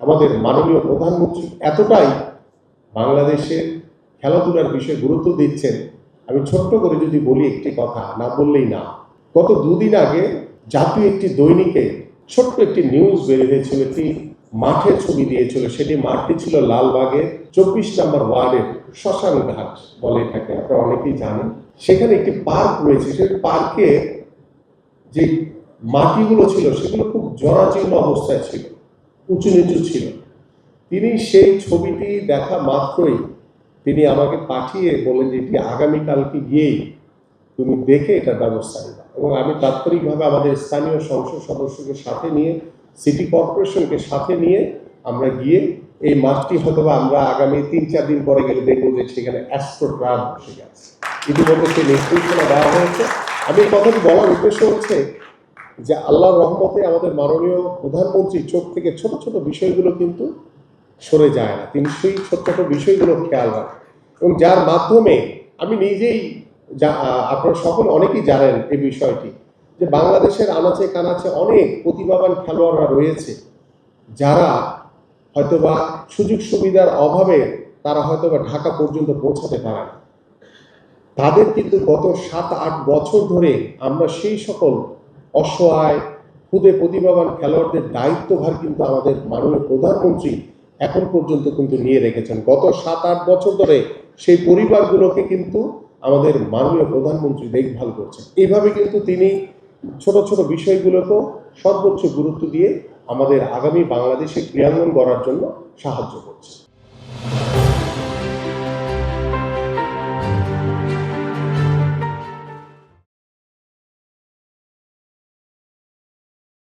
আমাদের মাননীয় প্রধানমন্ত্রী এতটাই বাংলাদেশের খেলাধুলার বিষয়ে গুরুত্ব দিচ্ছেন, আমি ছোট্ট করে যদি বলি একটি কথা, না বললেই না। গত দুদিন আগে জাতীয় একটি দৈনিকে ছোট্ট একটি নিউজ বের হয়েছিল, একটি মাঠের ছবি দিয়েছিল। সেটি মাঠটি ছিল লালবাগের 24 নম্বর ওয়ার্ডের শ্মশান ঘাট বলে এটাকে, আপনারা অনেকেই জানেন। সেখানে একটি পার্ক রয়েছে, সেই পার্কে যে মাটিগুলো ছিল সেগুলো খুব জরাজীর্ণ অবস্থায় ছিল, উঁচু নিচু ছিল। তিনি সেই ছবিটি দেখা মাত্রই তিনি আমাকে পাঠিয়ে বললেন যে এটি আগামীকালকে গিয়েই তুমি দেখে এটার ব্যবস্থা নিবা। এবং আমি তাৎক্ষণিকভাবে আমাদের স্থানীয় সংসদ সদস্যকে সাথে নিয়ে, সিটি কর্পোরেশনকে সাথে নিয়ে আমরা গিয়ে এই মাঠটি হয়তো আমরা আগামী 3-4 দিন পরে গেলে দেখবো যে সেখানে অ্যাস্ট্রোট্রাম বসে গেছে। ইতিমধ্যে সেই নির্দেশনা দেওয়া হয়েছে। আমি এই কথাটি বলার উদ্দেশ্য হচ্ছে যে আল্লাহর রহমতে আমাদের মাননীয় প্রধানমন্ত্রী চোখ থেকে ছোট ছোট বিষয়গুলো কিন্তু সরে যায় না। তিনি সেই ছোট ছোট বিষয়গুলো খেয়াল রাখেন এবং যার মাধ্যমে আমি নিজেই আপনারা সকল অনেকেই জানেন এই বিষয়টি, যে বাংলাদেশের আনাচে কানাচে অনেক প্রতিভাবান খেলোয়াড়রা রয়েছে যারা হয়তোবা সুযোগ সুবিধার অভাবে তারা হয়তোবা ঢাকা পর্যন্ত পৌঁছাতে পারে না। তাদের কিন্তু গত 7-8 বছর ধরে আমরা সেই সকল অসহায় খুদে প্রতিভাবান খেলোয়াড়দের দায়িত্বভার কিন্তু আমাদের মাননীয় প্রধানমন্ত্রী এখন পর্যন্ত কিন্তু নিয়ে রেখেছেন। গত 7-8 বছর ধরে সেই পরিবারগুলোকে কিন্তু আমাদের মাননীয় প্রধানমন্ত্রী দেখভাল করছেন। এইভাবে কিন্তু তিনি ছোট ছোট বিষয়গুলোকেও সর্বোচ্চ গুরুত্ব দিয়ে আমাদের আগামী বাংলাদেশে ক্রীড়াঙ্গন গড়ার জন্য সাহায্য করছেন।